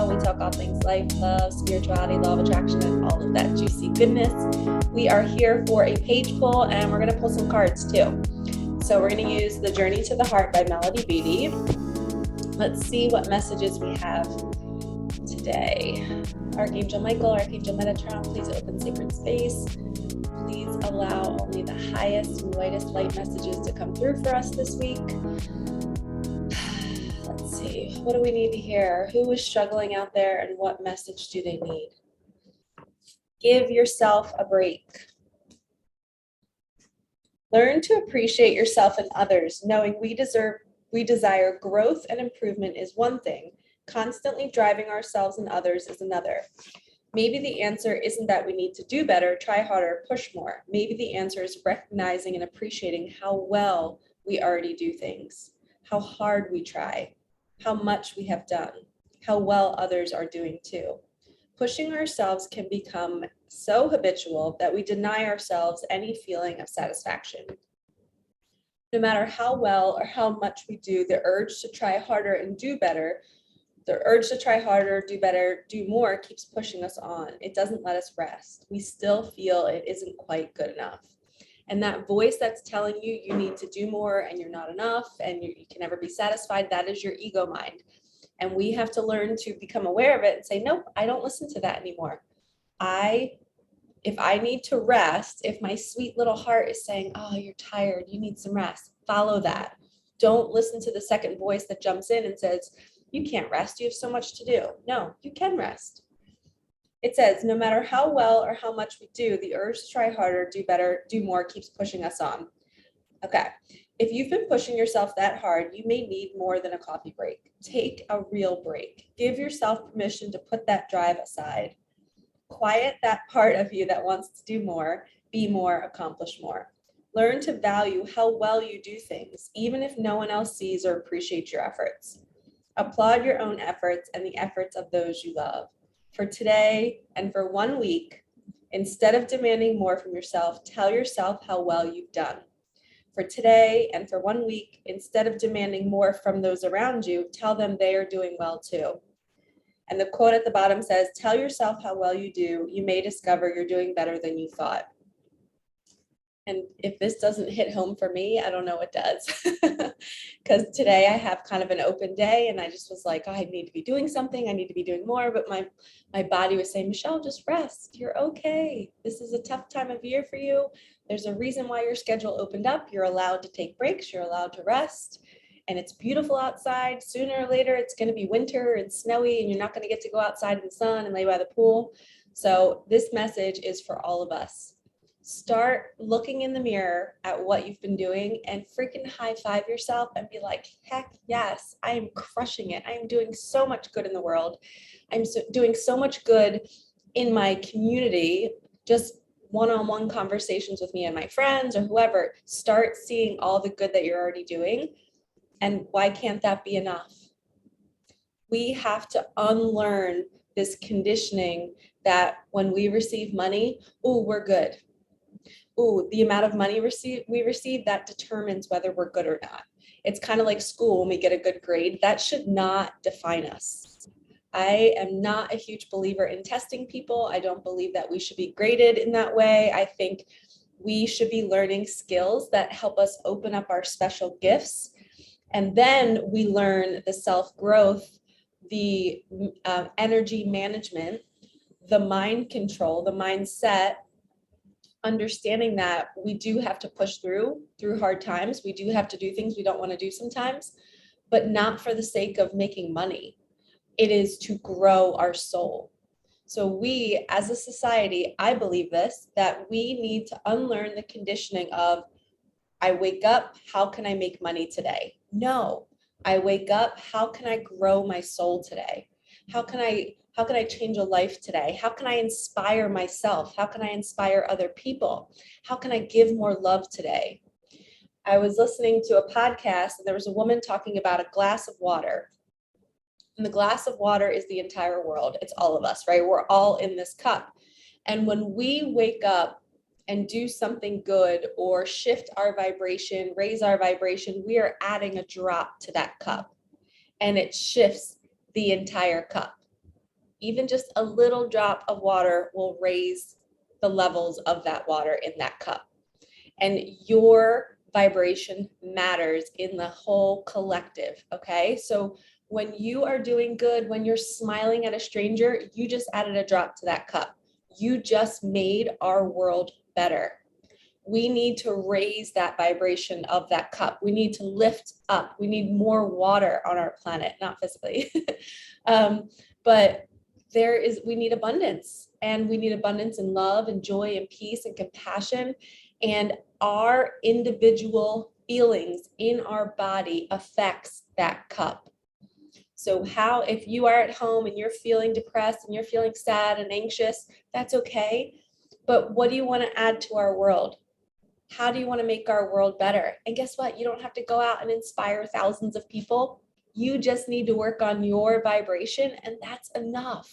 We talk all things life, love, spirituality, law of attraction, and all of that juicy goodness. We are here for a page pull, and we're going to pull some cards too. So we're going to use The Journey to the Heart by Melody Beattie. Let's see what messages we have today. Archangel Michael, Archangel Metatron, please open sacred space. Please allow only the highest and lightest light messages to come through for us this week. Let's see, what do we need to hear? Who is struggling out there and what message do they need? Give yourself a break. Learn to appreciate yourself and others, knowing we desire growth and improvement is one thing. Constantly driving ourselves and others is another. Maybe the answer isn't that we need to do better, try harder, push more. Maybe the answer is recognizing and appreciating how well we already do things, how hard we try, how much we have done, how well others are doing too. Pushing ourselves can become so habitual that we deny ourselves any feeling of satisfaction. No matter how well or how much we do, the urge to try harder and do better, the urge to try harder, do better, do more keeps pushing us on. It doesn't let us rest. We still feel it isn't quite good enough. And that voice that's telling you you need to do more and you're not enough and you can never be satisfied, that is your ego mind. And we have to learn to become aware of it and say, nope, I don't listen to that anymore. If I need to rest, if my sweet little heart is saying, oh, you're tired, you need some rest, follow that. Don't listen to the second voice that jumps in and says, you can't rest, you have so much to do. No, you can rest. It says, no matter how well or how much we do, the urge to try harder, do better, do more keeps pushing us on. Okay, if you've been pushing yourself that hard, you may need more than a coffee break. Take a real break. Give yourself permission to put that drive aside. Quiet that part of you that wants to do more, be more, accomplish more. Learn to value how well you do things, even if no one else sees or appreciates your efforts. Applaud your own efforts and the efforts of those you love. For today and for 1 week, instead of demanding more from yourself, tell yourself how well you've done. For today and for 1 week, instead of demanding more from those around you, tell them they are doing well too. And the quote at the bottom says, tell yourself how well you do. You may discover you're doing better than you thought. And if this doesn't hit home for me, I don't know what does. Because today I have kind of an open day and I just was like, oh, I need to be doing something. I need to be doing more. But my body was saying, Michelle, just rest. You're okay. This is a tough time of year for you. There's a reason why your schedule opened up. You're allowed to take breaks. You're allowed to rest. And it's beautiful outside. Sooner or later, it's going to be winter and snowy and you're not going to get to go outside in the sun and lay by the pool. So this message is for all of us. Start looking in the mirror at what you've been doing and freaking high five yourself and be like, heck yes, I am crushing it. I am doing so much good in the world. I'm doing so much good in my community, just one-on-one conversations with me and my friends or whoever. Start seeing all the good that you're already doing. And why can't that be enough? We have to unlearn this conditioning that when we receive money, oh, we're good. Oh, the amount of money we receive, that determines whether we're good or not. It's kind of like school when we get a good grade. That should not define us. I am not a huge believer in testing people. I don't believe that we should be graded in that way. I think we should be learning skills that help us open up our special gifts. And then we learn the self-growth, the energy management, the mind control, the mindset, understanding that we do have to push through hard times. We do have to do things we don't want to do sometimes, but not for the sake of making money. It is to grow our soul. So we, as a society, I believe this, that we need to unlearn the conditioning of, I wake up, how can I make money today? No, I wake up, how can I grow my soul today? How can I change a life today? How can I inspire myself? How can I inspire other people? How can I give more love today? I was listening to a podcast and there was a woman talking about a glass of water. And the glass of water is the entire world. It's all of us, right? We're all in this cup. And when we wake up and do something good or shift our vibration, raise our vibration, we are adding a drop to that cup and it shifts the entire cup. Even just a little drop of water will raise the levels of that water in that cup. And your vibration matters in the whole collective, okay? So when you are doing good, when you're smiling at a stranger, you just added a drop to that cup. You just made our world better. We need to raise that vibration of that cup. We need to lift up. We need more water on our planet, not physically. But we need abundance, and we need abundance in love and joy and peace and compassion. And our individual feelings in our body affects that cup. So if you are at home and you're feeling depressed and you're feeling sad and anxious, that's okay. But what do you want to add to our world? How do you want to make our world better? And guess what? You don't have to go out and inspire thousands of people. You just need to work on your vibration, and that's enough.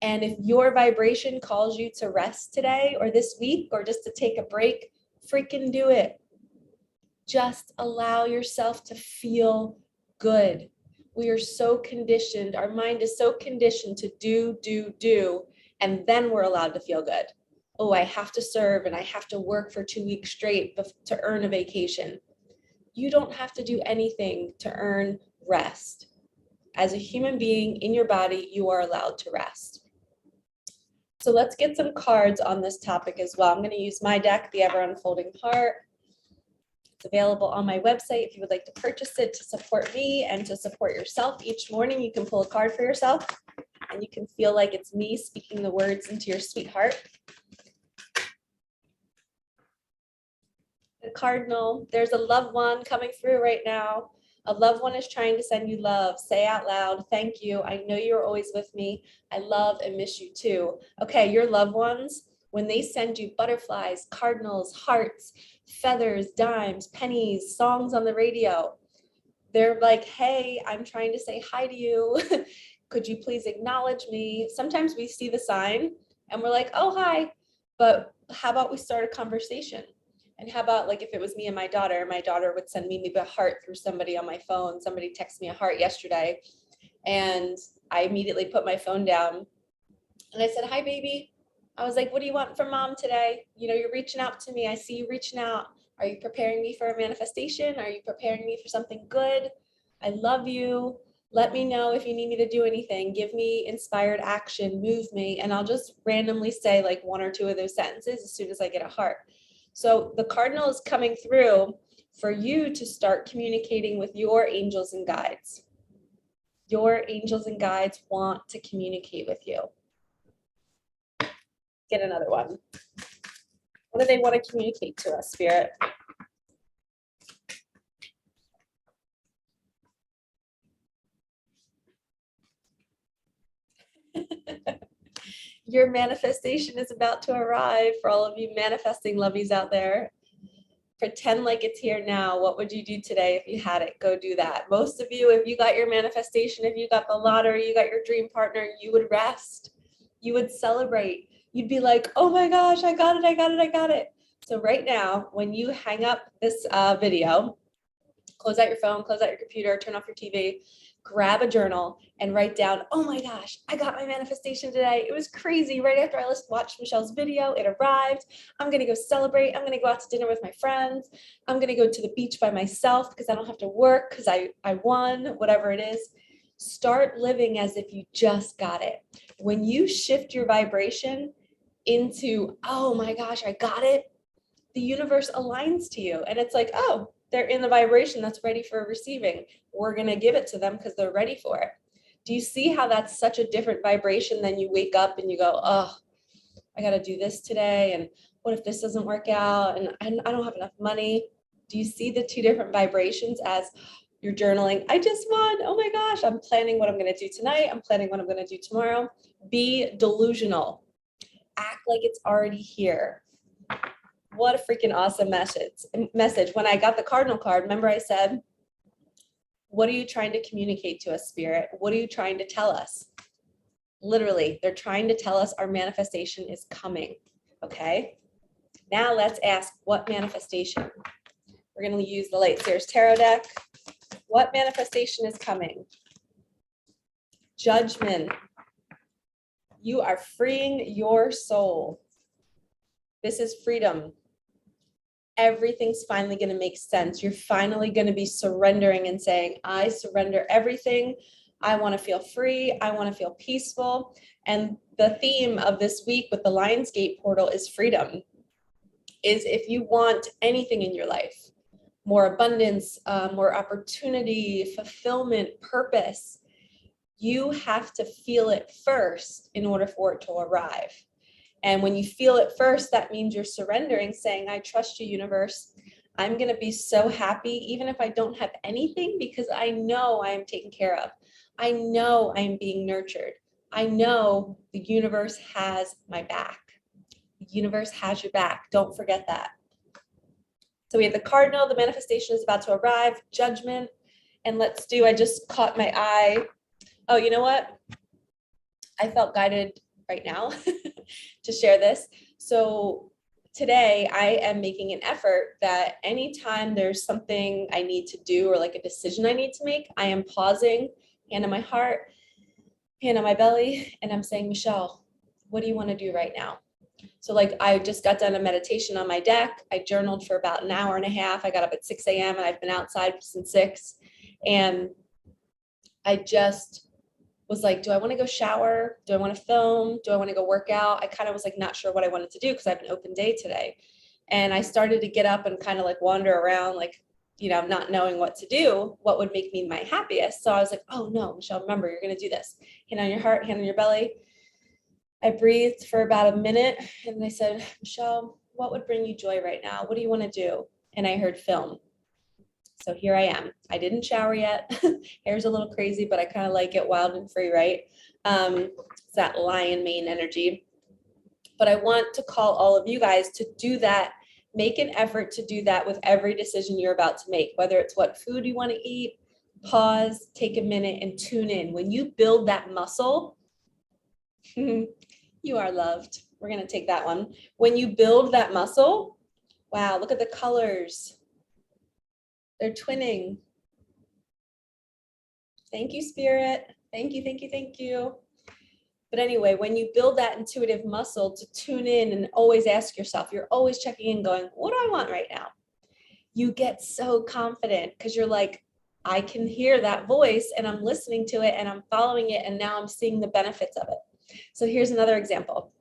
And if your vibration calls you to rest today or this week or just to take a break, freaking do it. Just allow yourself to feel good. We are so conditioned. Our mind is so conditioned to do, and then we're allowed to feel good. Oh, I have to serve and I have to work for 2 weeks straight to earn a vacation. You don't have to do anything to earn rest. As a human being in your body, you are allowed to rest. So let's get some cards on this topic as well. I'm going to use my deck, the Ever Unfolding Heart. It's available on my website if you would like to purchase it to support me and to support yourself. Each morning you can pull a card for yourself and you can feel like it's me speaking the words into your sweet heart. The Cardinal, there's a loved one coming through right now. A loved one is trying to send you love. Say out loud, thank you. I know you're always with me. I love and miss you too. Okay, your loved ones, when they send you butterflies, cardinals, hearts, feathers, dimes, pennies, songs on the radio, they're like, hey, I'm trying to say hi to you. Could you please acknowledge me? Sometimes we see the sign and we're like, oh, hi. But how about we start a conversation? And how about, like, if it was me and my daughter would send me maybe a heart through somebody on my phone. Somebody texted me a heart yesterday and I immediately put my phone down and I said, hi, baby. I was like, what do you want from mom today? You know, you're reaching out to me. I see you reaching out. Are you preparing me for a manifestation? Are you preparing me for something good? I love you. Let me know if you need me to do anything. Give me inspired action, move me. And I'll just randomly say like 1 or 2 of those sentences as soon as I get a heart. So the Cardinal is coming through for you to start communicating with your angels and guides. Your angels and guides want to communicate with you. Get another one. What do they want to communicate to us, Spirit? Your manifestation is about to arrive. For all of you manifesting lovies out there, pretend like it's here now. What would you do today if you had it? Go do that. Most of you, if you got your manifestation, if you got the lottery, you got your dream partner, you would rest. You would celebrate. You'd be like, oh my gosh, I got it, I got it, I got it. So right now, when you hang up this video, close out your phone, close out your computer, turn off your TV, grab a journal and write down, oh my gosh, I got my manifestation today. It was crazy. Right after I watched Michelle's video, it arrived. I'm going to go celebrate. I'm going to go out to dinner with my friends. I'm going to go to the beach by myself because I don't have to work because I won, whatever it is. Start living as if you just got it. When you shift your vibration into, oh my gosh, I got it, the universe aligns to you. And it's like, oh, they're in the vibration that's ready for receiving. We're going to give it to them because they're ready for it. Do you see how that's such a different vibration than you wake up and you go, oh, I got to do this today. And what if this doesn't work out? And I don't have enough money. Do you see the 2 different vibrations as you're journaling? I just won. Oh my gosh. I'm planning what I'm going to do tonight. I'm planning what I'm going to do tomorrow. Be delusional. Act like it's already here. What a freaking awesome message. When I got the Cardinal card, remember I said, what are you trying to communicate to us, Spirit? What are you trying to tell us? Literally, they're trying to tell us our manifestation is coming, okay? Now let's ask, what manifestation? We're going to use the Light Seers Tarot deck. What manifestation is coming? Judgment. You are freeing your soul. This is freedom. Everything's finally going to make sense. You're finally going to be surrendering and saying, I surrender everything. I want to feel free. I want to feel peaceful. And the theme of this week with the Lionsgate portal is freedom. Is if you want anything in your life, more abundance, more opportunity, fulfillment, purpose, you have to feel it first in order for it to arrive. And when you feel it first, that means you're surrendering, saying, I trust you, universe. I'm going to be so happy, even if I don't have anything, because I know I am taken care of. I know I am being nurtured. I know the universe has my back. The universe has your back. Don't forget that. So we have the cardinal, the manifestation is about to arrive, judgment. And let's do, I just caught my eye. Oh, you know what? I felt guided right now to share this. So today I am making an effort that anytime there's something I need to do or like a decision I need to make, I am pausing, hand on my heart, hand on my belly, and I'm saying, Michelle, what do you want to do right now? So like I just got done a meditation on my deck. I journaled for about an hour and a half. I got up at 6 a.m. and I've been outside since 6. And I just was like, do I want to go shower? Do I want to film? Do I want to go work out? I kind of was like, not sure what I wanted to do because I have an open day today. And I started to get up and kind of like wander around, like, you know, not knowing what to do, what would make me my happiest. So I was like, oh no, Michelle, remember, you're going to do this. Hand on your heart, hand on your belly. I breathed for about a minute and I said, Michelle, what would bring you joy right now? What do you want to do? And I heard film. So here I am. I didn't shower yet. Hair's a little crazy, but I kind of like it wild and free, right? It's that lion mane energy. But I want to call all of you guys to do that. Make an effort to do that with every decision you're about to make, whether it's what food you want to eat. Pause, take a minute and tune in. When you build that muscle, you are loved. We're going to take that one. When you build that muscle, wow, look at the colors. They're twinning. Thank you, Spirit. Thank you, thank you, thank you. But anyway, when you build that intuitive muscle to tune in and always ask yourself, you're always checking in going, what do I want right now? You get so confident because you're like, I can hear that voice and I'm listening to it and I'm following it and now I'm seeing the benefits of it. So here's another example.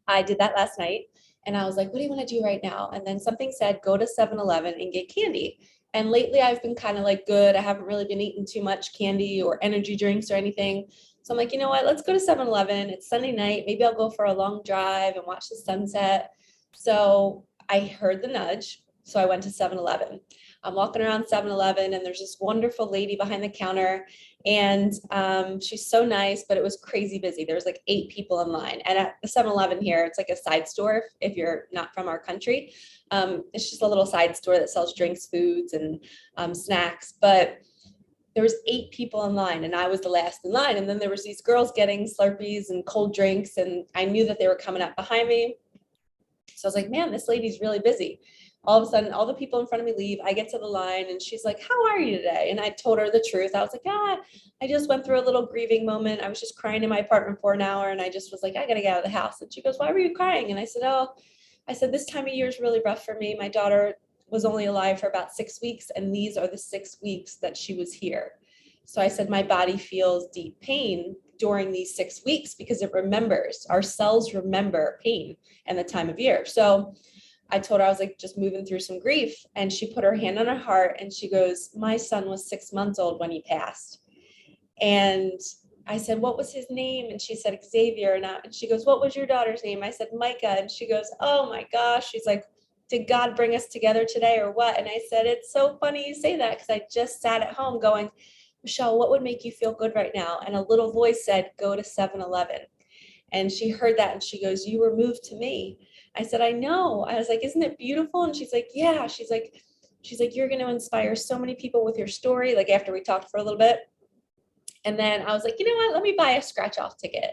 I did that last night. And I was like, what do you want to do right now? And then something said, go to 7-Eleven and get candy. And lately I've been kind of like good. I haven't really been eating too much candy or energy drinks or anything. So I'm like, you know what? Let's go to 7-Eleven. It's Sunday night. Maybe I'll go for a long drive and watch the sunset. So I heard the nudge. So I went to 7-Eleven. I'm walking around 7-Eleven and there's this wonderful lady behind the counter and she's so nice, but it was crazy busy. There was like 8 people in line. And at the 7-Eleven here, it's like a side store if you're not from our country. It's just a little side store that sells drinks, foods, and snacks. But there was 8 people in line and I was the last in line. And then there was these girls getting Slurpees and cold drinks. And I knew that they were coming up behind me. So I was like, man, this lady's really busy. All of a sudden, all the people in front of me leave. I get to the line and she's like, how are you today? And I told her the truth. I was like, I just went through a little grieving moment. I was just crying in my apartment for an hour. And I just was like, I got to get out of the house. And she goes, why were you crying? And I said, this time of year is really rough for me. My daughter was only alive for about 6 weeks. And these are the 6 weeks that she was here. So I said, my body feels deep pain during these 6 weeks because it remembers, our cells remember pain and the time of year. So I told her I was like just moving through some grief and she put her hand on her heart and she goes, my son was 6 months old when he passed. And I said, what was his name? And she said, Xavier. And she goes, what was your daughter's name? I said, Micah. And she goes, oh my gosh. She's like, did God bring us together today or what? And I said, it's so funny you say that because I just sat at home going, Michelle, what would make you feel good right now? And a little voice said, go to 7-Eleven. And she heard that and she goes, you were moved to me. I said, I know. I was like, isn't it beautiful? And she's like, yeah. She's like, you're going to inspire so many people with your story. Like after we talked for a little bit. And then I was like, you know what? Let me buy a scratch off ticket.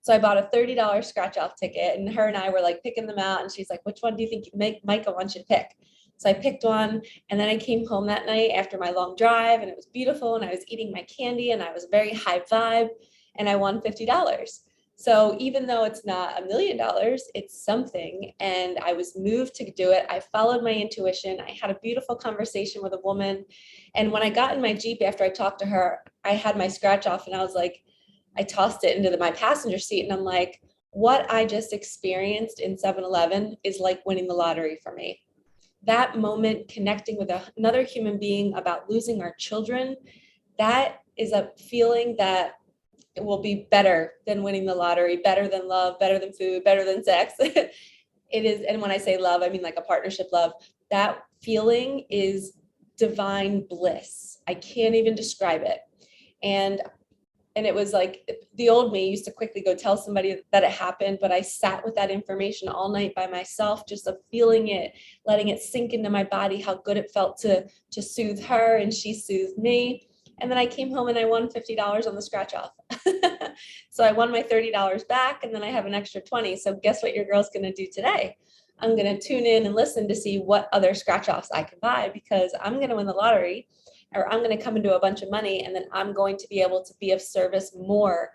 So I bought a $30 scratch off ticket and her and I were like picking them out. And she's like, which one do you think Micah wants you to pick? So I picked one and then I came home that night after my long drive and it was beautiful and I was eating my candy and I was very high vibe. and I won $50. So even though it's not $1 million, it's something. And I was moved to do it. I followed my intuition. I had a beautiful conversation with a woman. And when I got in my Jeep after I talked to her, I had my scratch off and I was like, I tossed it into my passenger seat and I'm like, what I just experienced in 7-Eleven is like winning the lottery for me. That moment connecting with another human being about losing our children, that is a feeling that it will be better than winning the lottery, better than love, better than food, better than sex. It is, and when I say love, I mean like a partnership love. That feeling is divine bliss. I can't even describe it. And it was like the old me used to quickly go tell somebody that it happened, but I sat with that information all night by myself, just of feeling it, letting it sink into my body, how good it felt to soothe her, and she soothed me. And then I came home and I won $50 on the scratch off. So I won my $30 back, and then I have an extra 20. So guess what your girl's going to do today? I'm going to tune in and listen to see what other scratch offs I can buy, because I'm going to win the lottery, or I'm going to come into a bunch of money, and then I'm going to be able to be of service more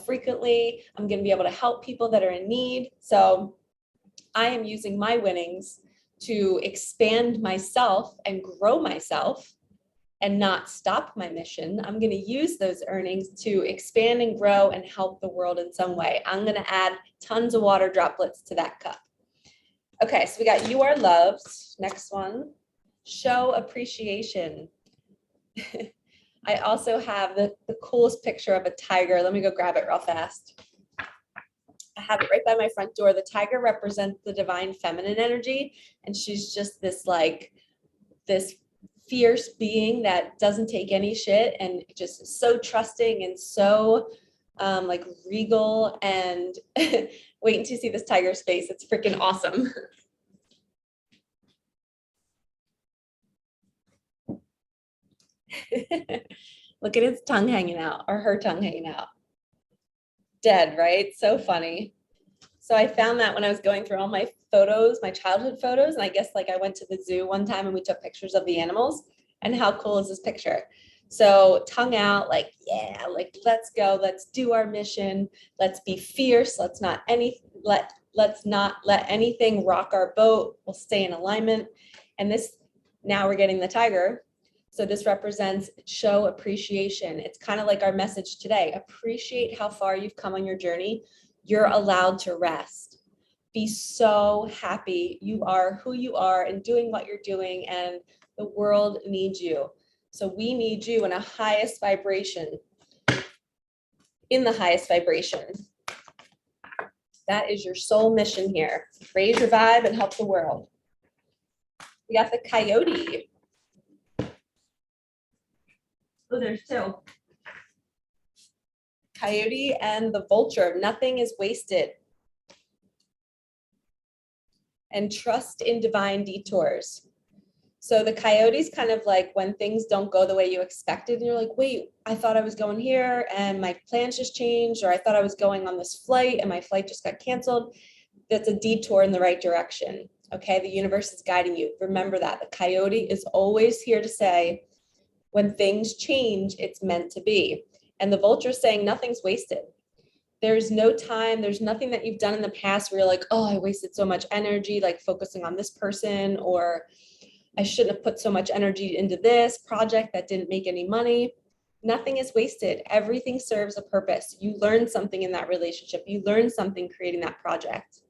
frequently. I'm going to be able to help people that are in need. So I am using my winnings to expand myself and grow myself and not stop my mission. I'm going to use those earnings to expand and grow and help the world in some way. I'm going to add tons of water droplets to that cup. Okay, so we got you are loved. Next one, show appreciation. I also have the coolest picture of a tiger. Let me go grab it real fast. I have it right by my front door. The tiger represents the divine feminine energy, and she's just this fierce being that doesn't take any shit and just so trusting and so like regal. And wait until you see this tiger's face. It's freaking awesome. Look at his tongue hanging out, or her tongue hanging out. Dead, right? So funny. So I found that when I was going through all my photos, my childhood photos, and I guess like I went to the zoo one time and we took pictures of the animals. And how cool is this picture? So tongue out, like, yeah, like let's go, let's do our mission, let's be fierce, let's not let anything rock our boat. We'll stay in alignment. And this, now we're getting the tiger. So this represents show appreciation. It's kind of like our message today. Appreciate how far you've come on your journey. You're allowed to rest. Be so happy you are who you are and doing what you're doing, and the world needs you. So we need you in a highest vibration, in the highest vibration. That is your soul mission here. Raise your vibe and help the world. We got the coyote. Oh, there's two. Coyote and the vulture. Nothing is wasted. And trust in divine detours. So the coyote's kind of like when things don't go the way you expected, and you're like, wait, I thought I was going here and my plans just changed, or I thought I was going on this flight and my flight just got canceled. That's a detour in the right direction. Okay, the universe is guiding you. Remember that. The coyote is always here to say, when things change, it's meant to be. And the vulture is saying nothing's wasted. There's no time, there's nothing that you've done in the past where you're like, oh, I wasted so much energy, like focusing on this person, or I shouldn't have put so much energy into this project that didn't make any money. Nothing is wasted. Everything serves a purpose. You learn something in that relationship. You learn something creating that project.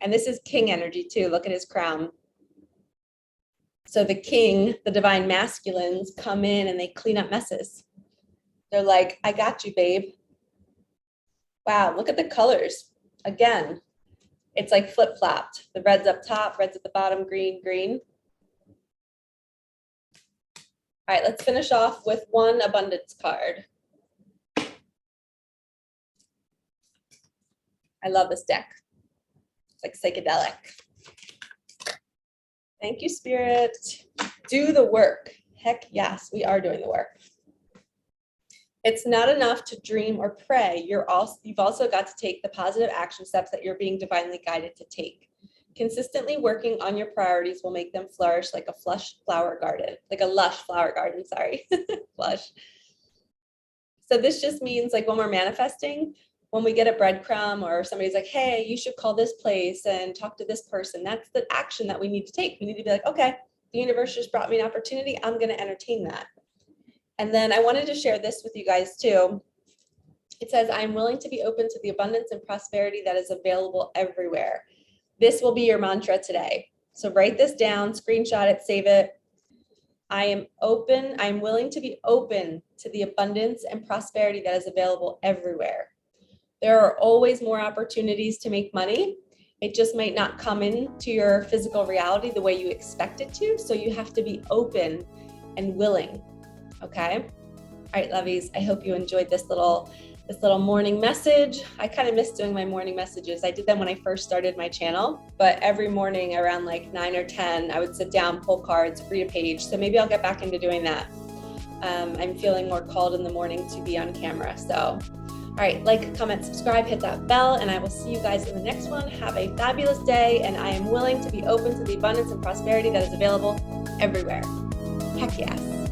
And this is king energy too. Look at his crown. So the king, the divine masculines, come in and they clean up messes. They're like, I got you, babe. Wow, look at the colors. Again, it's like flip-flopped. The red's up top, red's at the bottom, green, green. All right, let's finish off with one abundance card. I love this deck. It's like psychedelic. Thank you, Spirit. Do the work. Heck yes, we are doing the work. It's not enough to dream or pray. You've also got to take the positive action steps that you're being divinely guided to take. Consistently working on your priorities will make them flourish like a lush flower garden, sorry, flush. So this just means like when we're manifesting, when we get a breadcrumb or somebody's like, hey, you should call this place and talk to this person, that's the action that we need to take. We need to be like, okay, the universe just brought me an opportunity. I'm going to entertain that. And then I wanted to share this with you guys too. It says, I'm willing to be open to the abundance and prosperity that is available everywhere. This will be your mantra today. So write this down, screenshot it, save it. I am open. I'm willing to be open to the abundance and prosperity that is available everywhere. There are always more opportunities to make money. It just might not come into your physical reality the way you expect it to. So you have to be open and willing. Okay. All right, lovies. I hope you enjoyed this little morning message. I kind of miss doing my morning messages. I did them when I first started my channel, but every morning around like 9 or 10, I would sit down, pull cards, read a page. So maybe I'll get back into doing that. I'm feeling more called in the morning to be on camera. So, all right, like, comment, subscribe, hit that bell, and I will see you guys in the next one. Have a fabulous day, and I am willing to be open to the abundance and prosperity that is available everywhere. Heck yes.